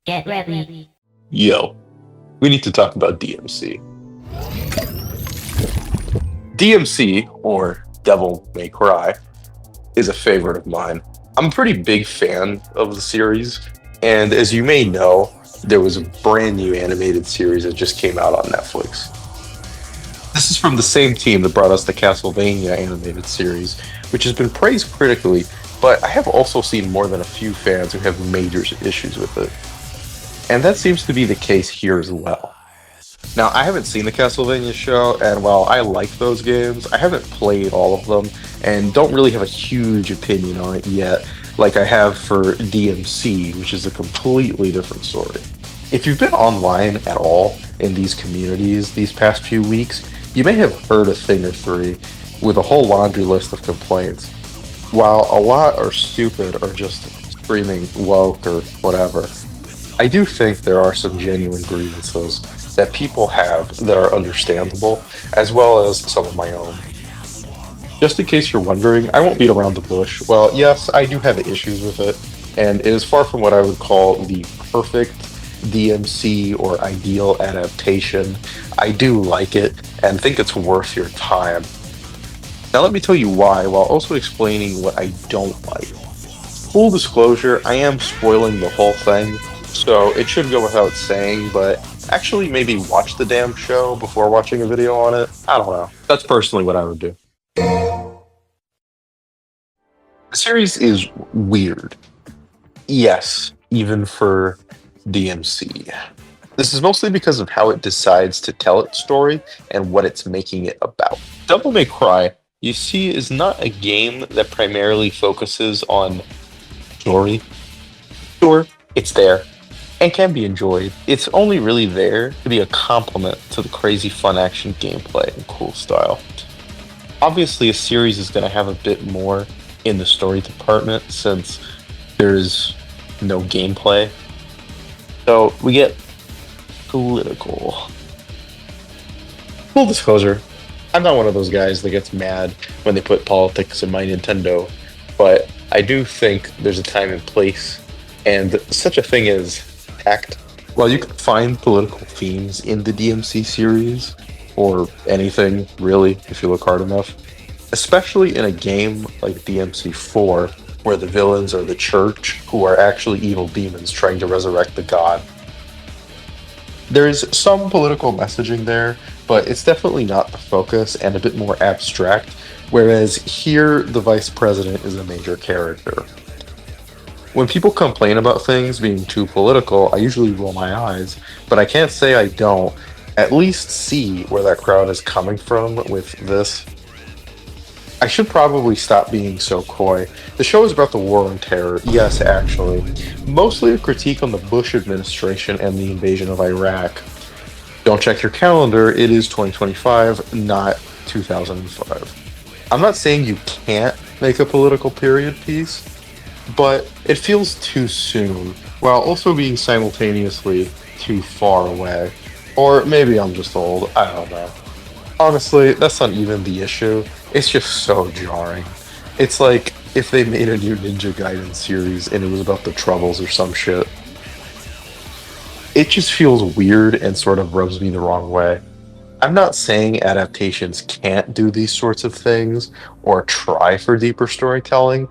Get ready. Yo, we need to talk about DMC. DMC, or Devil May Cry, is a favorite of mine. I'm a pretty big fan of the series, and as you may know, there was a brand new animated series that just came out on Netflix. This is from the same team that brought us the Castlevania animated series, which has been praised critically, but I have also seen more than a few fans who have major issues with it. And that seems to be the case here as well. Now, I haven't seen the Castlevania show, and while I like those games, I haven't played all of them and don't really have a huge opinion on it yet, like I have for DMC, which is a completely different story. If you've been online at all in these communities these past few weeks, you may have heard a thing or three with a whole laundry list of complaints. While a lot are stupid or just screaming woke or whatever, I do think there are some genuine grievances that people have that are understandable, as well as some of my own. Just in case you're wondering, I won't beat around the bush. Well, yes, I do have issues with it, and it is far from what I would call the perfect DMC or ideal adaptation. I do like it and think it's worth your time. Now, let me tell you why, while also explaining what I don't like. Full disclosure, I am spoiling the whole thing, so it should go without saying, but actually maybe watch the damn show before watching a video on it. I don't know. That's personally what I would do. The series is weird. Yes, even for DMC. This is mostly because of how it decides to tell its story and what it's making it about. Devil May Cry, you see, is not a game that primarily focuses on story. Sure, it's there and can be enjoyed. It's only really there to be a complement to the crazy fun action gameplay and cool style. Obviously, a series is going to have a bit more in the story department since there's no gameplay. So we get political. Full disclosure, I'm not one of those guys that gets mad when they put politics in my Nintendo, but I do think there's a time and place, and such a thing as tact. While you can find political themes in the DMC series, or anything really, if you look hard enough, especially in a game like DMC 4, where the villains are the church, who are actually evil demons trying to resurrect the god. There's some political messaging there, but it's definitely not the focus and a bit more abstract, whereas here the vice president is a major character. When people complain about things being too political, I usually roll my eyes, but I can't say I don't at least see where that crowd is coming from with this. I should probably stop being so coy. The show is about the war on terror, yes, actually. Mostly a critique on the Bush administration and the invasion of Iraq. Don't check your calendar, it is 2025, not 2005. I'm not saying you can't make a political period piece, but it feels too soon, while also being simultaneously too far away. Or maybe I'm just old, I don't know. Honestly, that's not even the issue. It's just so jarring. It's like if they made a new Ninja Gaiden series and it was about the Troubles or some shit. It just feels weird and sort of rubs me the wrong way. I'm not saying adaptations can't do these sorts of things or try for deeper storytelling,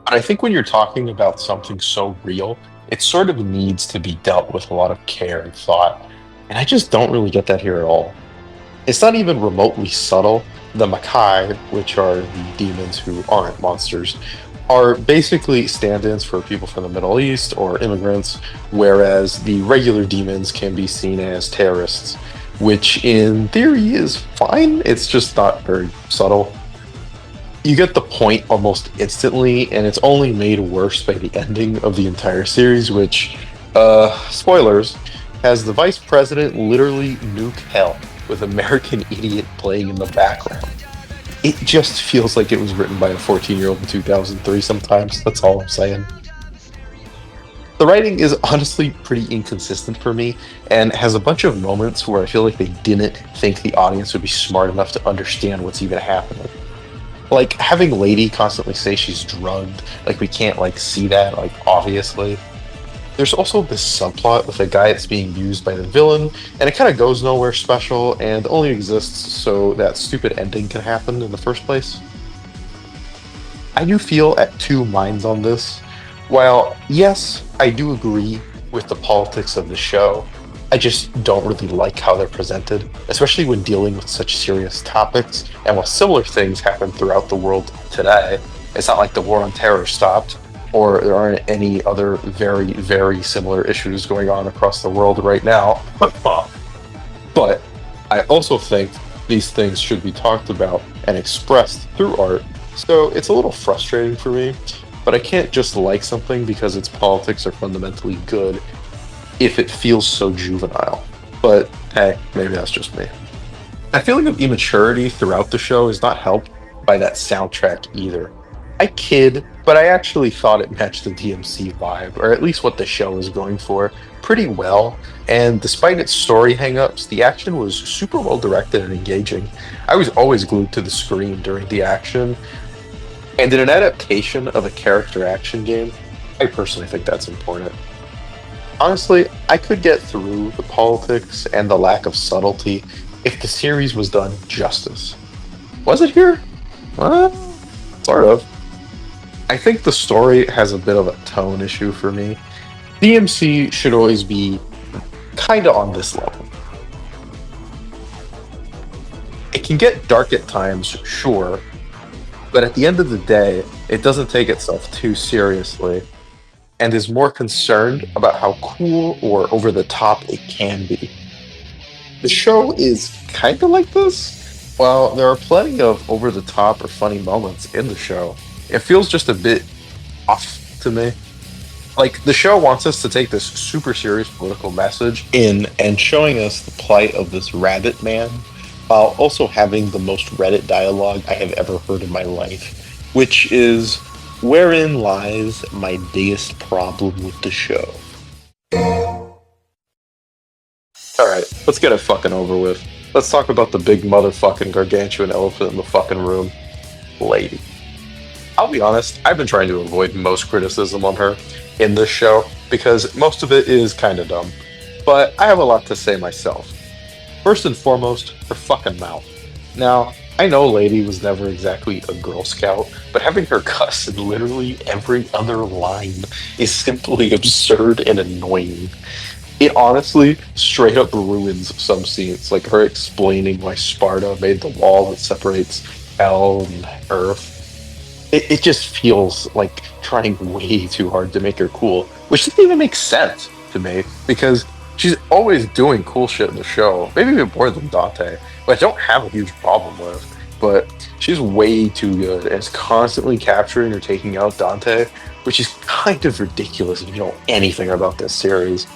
but I think when you're talking about something so real, it sort of needs to be dealt with a lot of care and thought. And I just don't really get that here at all. It's not even remotely subtle. The Makai, which are the demons who aren't monsters, are basically stand ins for people from the Middle East or immigrants, whereas the regular demons can be seen as terrorists, which in theory is fine, it's just not very subtle. You get the point almost instantly, and it's only made worse by the ending of the entire series, which, spoilers, has the vice president literally nuke hell with American Idiot playing in the background. It just feels like it was written by a 14-year-old in 2003 sometimes, that's all I'm saying. The writing is honestly pretty inconsistent for me, and has a bunch of moments where I feel like they didn't think the audience would be smart enough to understand what's even happening. Like, having Lady constantly say she's drugged, like we can't, like, see that, like, obviously. There's also this subplot with a guy that's being used by the villain, and it kind of goes nowhere special and only exists so that stupid ending can happen in the first place. I do feel at two minds on this. While, yes, I do agree with the politics of the show, I just don't really like how they're presented, especially when dealing with such serious topics. And while similar things happen throughout the world today, it's not like the war on terror stopped, or there aren't any other very, very similar issues going on across the world right now. But I also think these things should be talked about and expressed through art. So it's a little frustrating for me, but I can't just like something because its politics are fundamentally good if it feels so juvenile. But hey, maybe that's just me. My feeling of immaturity throughout the show is not helped by that soundtrack either. I kid, but I actually thought it matched the DMC vibe, or at least what the show is going for, pretty well. And despite its story hangups, the action was super well directed and engaging. I was always glued to the screen during the action, and in an adaptation of a character action game, I personally think that's important. Honestly, I could get through the politics and the lack of subtlety if the series was done justice. Was it here? Well, sort of. I think the story has a bit of a tone issue for me. DMC should always be kinda on this level. It can get dark at times, sure, but at the end of the day, it doesn't take itself too seriously and is more concerned about how cool or over the top it can be. The show is kind of like this. While there are plenty of over the top or funny moments in the show, it feels just a bit off to me. Like, the show wants us to take this super serious political message in and showing us the plight of this rabbit man, while also having the most Reddit dialogue I have ever heard in my life, which is wherein lies my biggest problem with the show. Alright, let's get it fucking over with. Let's talk about the big motherfucking gargantuan elephant in the fucking room. Lady. I'll be honest, I've been trying to avoid most criticism on her in this show because most of it is kind of dumb. But I have a lot to say myself. First and foremost, her fucking mouth. Now, I know Lady was never exactly a Girl Scout, but having her cuss in literally every other line is simply absurd and annoying. It honestly straight up ruins some scenes, like her explaining why Sparta made the wall that separates hell and earth. It just feels like trying way too hard to make her cool, which doesn't even make sense to me because she's always doing cool shit in the show, maybe even more than Dante, which I don't have a huge problem with. But she's way too good and is constantly capturing or taking out Dante, which is kind of ridiculous if you know anything about this series.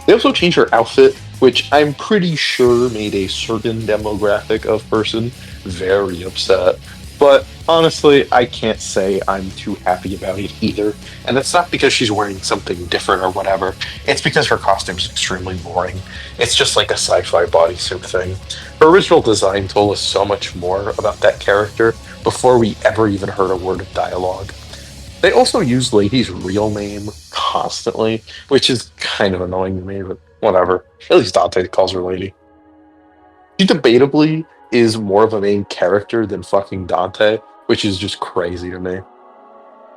They also changed her outfit, which I'm pretty sure made a certain demographic of person very upset. But honestly, I can't say I'm too happy about it either. And that's not because she's wearing something different or whatever. It's because her costume's extremely boring. It's just like a sci-fi bodysuit thing. Her original design told us so much more about that character before we ever even heard a word of dialogue. They also use Lady's real name constantly, which is kind of annoying to me, but whatever. At least Dante calls her Lady. She debatably is more of a main character than fucking Dante, which is just crazy to me.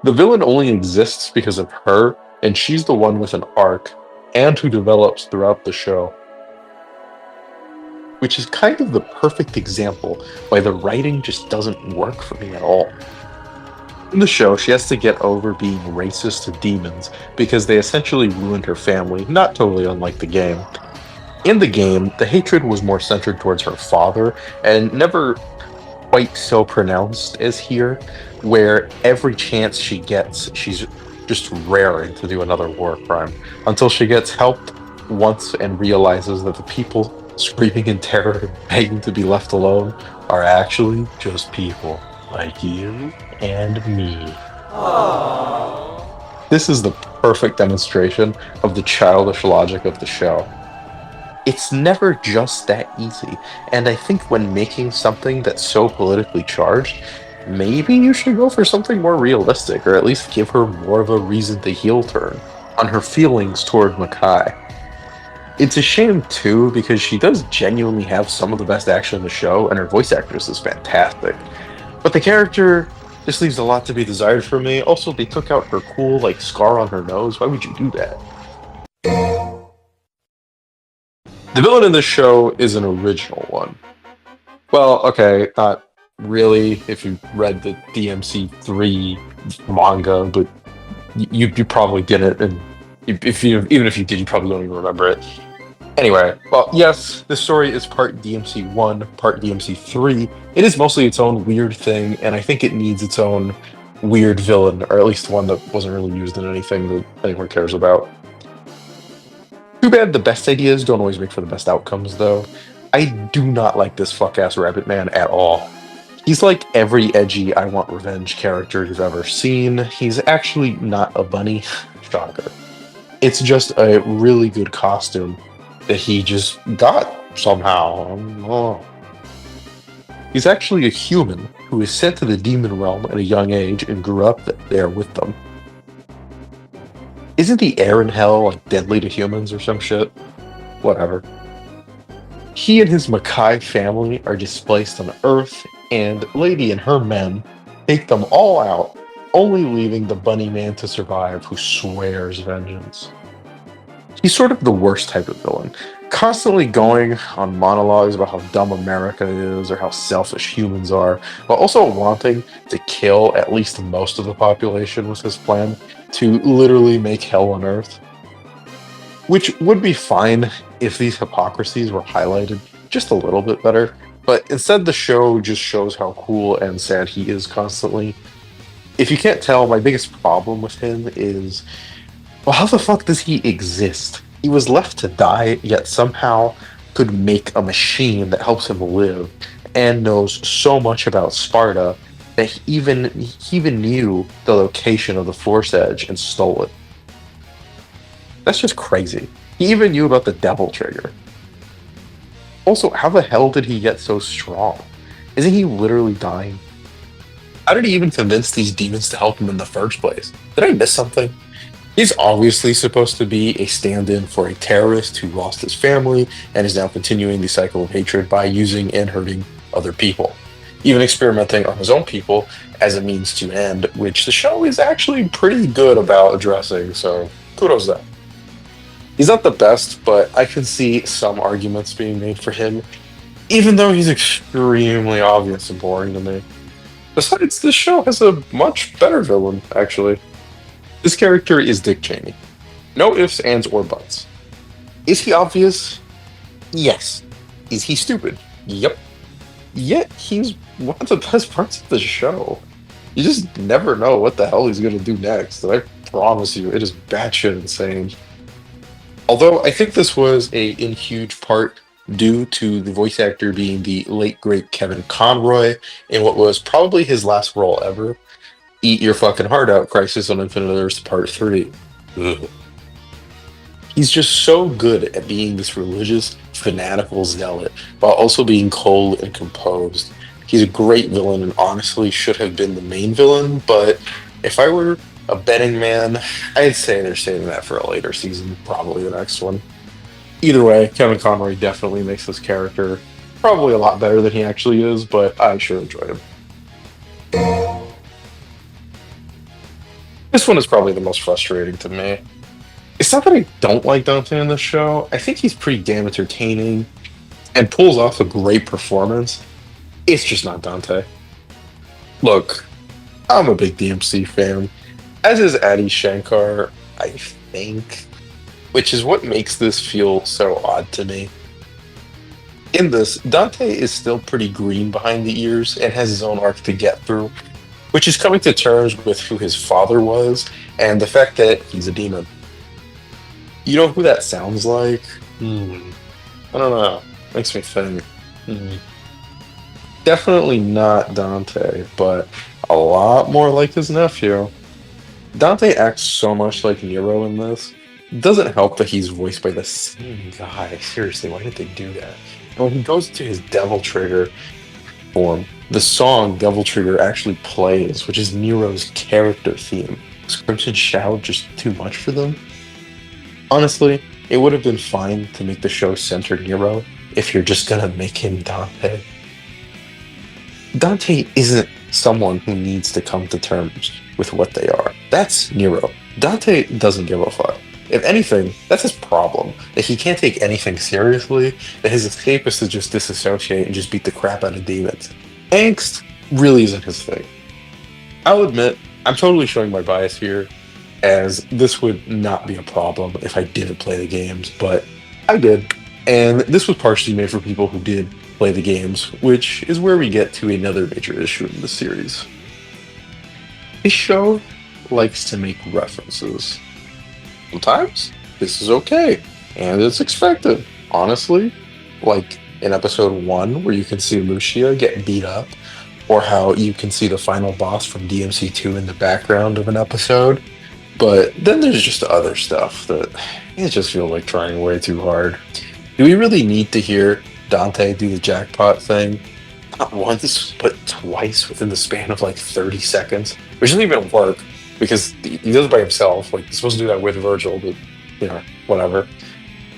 The villain only exists because of her, and she's the one with an arc, and who develops throughout the show. Which is kind of the perfect example why the writing just doesn't work for me at all. In the show, she has to get over being racist to demons because they essentially ruined her family, not totally unlike the game. In the game, the hatred was more centered towards her father, and never quite so pronounced as here, where every chance she gets, she's just raring to do another war crime, until she gets helped once and realizes that the people screaming in terror and begging to be left alone are actually just people like you and me. This is the perfect demonstration of the childish logic of the show. It's never just that easy, and I think when making something that's so politically charged, maybe you should go for something more realistic, or at least give her more of a reason to heel turn. on her feelings toward Makai. It's a shame too because she does genuinely have some of the best action in the show, and her voice actress is fantastic. But the character just leaves a lot to be desired for me. Also, they took out her cool like scar on her nose. Why would you do that? The villain in this show is an original one. Well, okay, not really if you read the DMC 3 manga, but you probably didn't, and if you even if you did, you probably don't even remember it. Anyway, well, yes, this story is part DMC 1, part DMC 3. It is mostly its own weird thing, and I think it needs its own weird villain, or at least one that wasn't really used in anything that anyone cares about. Too bad the best ideas don't always make for the best outcomes, though. I do not like this fuck ass Rabbit Man at all. He's like every edgy I want revenge character you've ever seen. He's actually not a bunny. Shocker. It's just a really good costume that he just got somehow. Oh. He's actually a human who was sent to the demon realm at a young age and grew up there with them. Isn't the air in hell like deadly to humans or some shit? Whatever. He and his Makai family are displaced on Earth, and Lady and her men take them all out, only leaving the Bunny Man to survive, who swears vengeance. He's sort of the worst type of villain, constantly going on monologues about how dumb America is or how selfish humans are, while also wanting to kill at least most of the population with his plan to literally make hell on Earth. Which would be fine if these hypocrisies were highlighted just a little bit better, but instead the show just shows how cool and sad he is constantly. If you can't tell, my biggest problem with him is, well, how the fuck does he exist? He was left to die, yet somehow could make a machine that helps him live, and knows so much about Sparta that he even knew the location of the Force Edge and stole it. That's just crazy. He even knew about the Devil Trigger. Also, how the hell did he get so strong? Isn't he literally dying? How did he even convince these demons to help him in the first place? Did I miss something? He's obviously supposed to be a stand in for a terrorist who lost his family and is now continuing the cycle of hatred by using and hurting other people, even experimenting on his own people as a means to end, which the show is actually pretty good about addressing, so kudos to that. He's not the best, but I can see some arguments being made for him, even though he's extremely obvious and boring to me. Besides, this show has a much better villain, actually. This character is Dick Cheney. No ifs, ands, or buts. Is he obvious? Yes. Is he stupid? Yep. Yet he's one of the best parts of the show. You just never know what the hell he's gonna do next, and I promise you, it is batshit insane. Although I think this was in huge part due to the voice actor being the late great Kevin Conroy in what was probably his last role ever. Eat Your Fucking Heart Out, Crisis on Infinite Earths Part 3. Ugh. He's just so good at being this religious, fanatical zealot, while also being cold and composed. He's a great villain and honestly should have been the main villain, but if I were a betting man, I'd say they're saving that for a later season, probably the next one. Either way, Kevin Conroy definitely makes this character probably a lot better than he actually is, but I sure enjoy him. This one is probably the most frustrating to me. It's not that I don't like Dante in this show. I think he's pretty damn entertaining and pulls off a great performance. It's just not Dante. Look, I'm a big DMC fan, as is Adi Shankar, I think, which is what makes this feel so odd to me. In this, Dante is still pretty green behind the ears and has his own arc to get through, which is coming to terms with who his father was and the fact that he's a demon. You know who that sounds like? I don't know. Makes me think. Definitely not Dante, but a lot more like his nephew. Dante acts so much like Nero in this. It doesn't help that he's voiced by the same guy. Seriously, why did they do that? And when he goes to his Devil Trigger form, the song Devil Trigger actually plays, which is Nero's character theme. Was Crimson Shadow just too much for them? Honestly, it would have been fine to make the show center Nero if you're just gonna make him Dante. Dante isn't someone who needs to come to terms with what they are. That's Nero. Dante doesn't give a fuck. If anything, that's his problem. That he can't take anything seriously, that his escape is to just disassociate and just beat the crap out of demons. Angst really isn't his thing. I'll admit, I'm totally showing my bias here, as this would not be a problem if I didn't play the games, but I did. And this was partially made for people who did play the games, which is where we get to another major issue in the series. This show likes to make references. Sometimes this is okay, and it's expected, honestly. Like in episode 1, where you can see Lucia get beat up, or how you can see the final boss from DMC 2 in the background of an episode. But then there's just other stuff that it just feels like trying way too hard. Do we really need to hear Dante do the jackpot thing? Not once, but twice within the span of like 30 seconds, which doesn't even work because he does it by himself. Like, he's supposed to do that with Virgil, but whatever.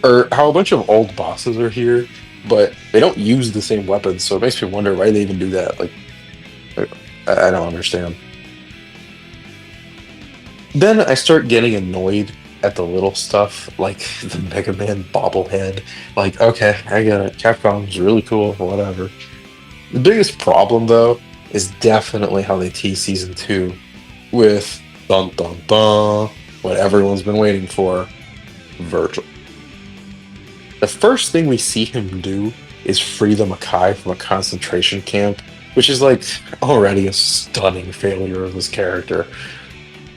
Or how a bunch of old bosses are here, but they don't use the same weapons, so it makes me wonder why they even do that. Like, I don't understand. Then I start getting annoyed at the little stuff, like the Mega Man bobblehead. Like, okay, I get it. Capcom's really cool, whatever. The biggest problem, though, is definitely how they tease season 2 with dun dun dun, what everyone's been waiting for, Virgil. The first thing we see him do is free the Makai from a concentration camp, which is like already a stunning failure of his character.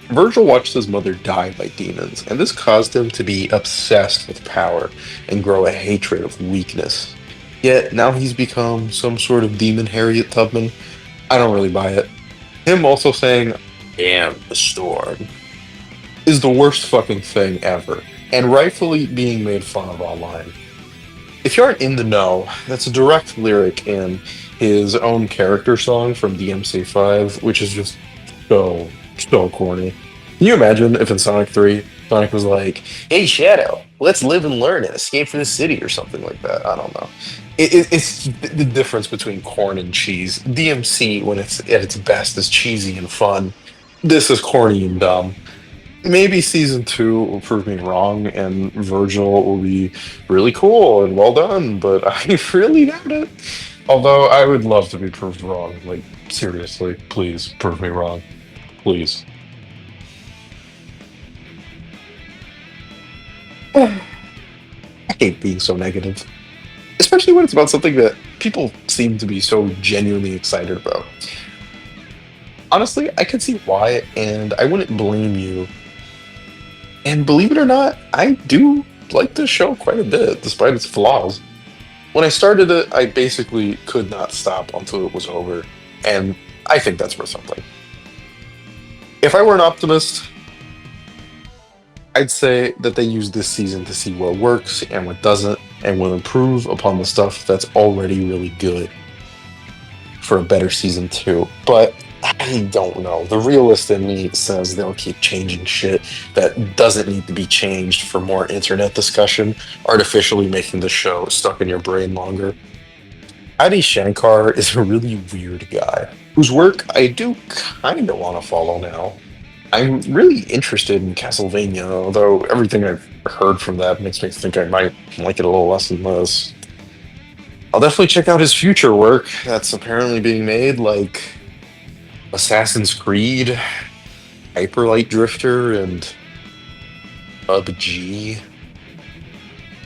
Virgil watched his mother die by demons, and this caused him to be obsessed with power and grow a hatred of weakness. Yet now he's become some sort of demon Harriet Tubman. I don't really buy it. Him also saying, "I am the storm," is the worst fucking thing ever, and rightfully being made fun of online. If you aren't in the know, that's a direct lyric in his own character song from DMC 5, which is just so corny. Can you imagine if in Sonic 3, Sonic was like, "Hey Shadow, let's live and learn and escape from the city," or something like that? I don't know. It's the difference between corn and cheese. DMC, when it's at its best, is cheesy and fun. This is corny and dumb. Maybe season 2 will prove me wrong and Virgil will be really cool and well done, but I really doubt it. Although I would love to be proved wrong. Like, seriously, please prove me wrong. Please. I hate being so negative, especially when it's about something that people seem to be so genuinely excited about. Honestly, I can see why, and I wouldn't blame you. And believe it or not, I do like this show quite a bit, despite its flaws. When I started it, I basically could not stop until it was over, and I think that's worth something. If I were an optimist, I'd say that they use this season to see what works and what doesn't, and will improve upon the stuff that's already really good for a better season 2. But I don't know. The realist in me says they'll keep changing shit that doesn't need to be changed for more internet discussion, artificially making the show stuck in your brain longer. Adi Shankar is a really weird guy, whose work I do kind of want to follow now. I'm really interested in Castlevania, although everything I've heard from that makes me think I might like it a little less than this. I'll definitely check out his future work that's apparently being made, like Assassin's Creed, Hyper Light Drifter, and PUBG.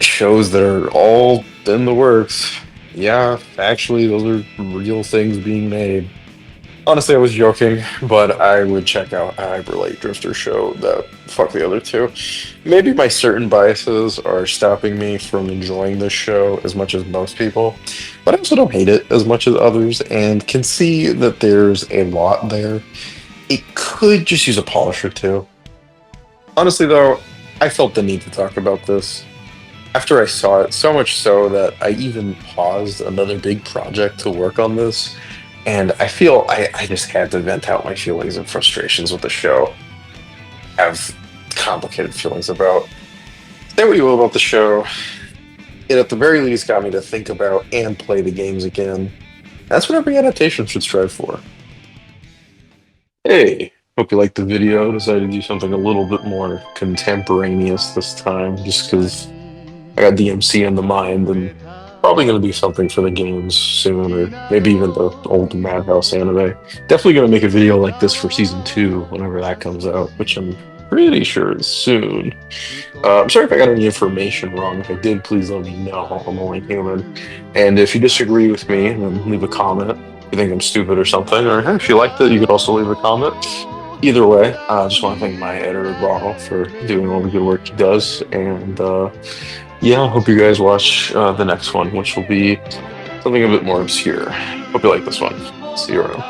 Shows that are all in the works. Yeah, actually, those are real things being made. Honestly, I was joking, but I would check out a Hyper Light Drifter show that fuck the other two. Maybe my certain biases are stopping me from enjoying this show as much as most people, but I also don't hate it as much as others and can see that there's a lot there. It could just use a polish or two. Honestly, though, I felt the need to talk about this after I saw it, so much so that I even paused another big project to work on this. And I feel I just had to vent out my feelings and frustrations with the show. I have complicated feelings about. Say what you will about the show, it at the very least got me to think about and play the games again. That's what every adaptation should strive for. Hey, hope you liked the video. Decided to do something a little bit more contemporaneous this time, just because I got DMC in the mind and probably going to do something for the games soon, or maybe even the old Madhouse anime. Definitely going to make a video like this for season two whenever that comes out, which I'm pretty sure is soon. I'm sorry if I got any information wrong. If I did, please let me know. I'm only human. And if you disagree with me, then leave a comment. If you think I'm stupid or something, or hey, if you liked it, you could also leave a comment. Either way, I just want to thank my editor, Ronald, for doing all the good work he does. And yeah, I hope you guys watch the next one, which will be something a bit more obscure. Hope you like this one. See you around.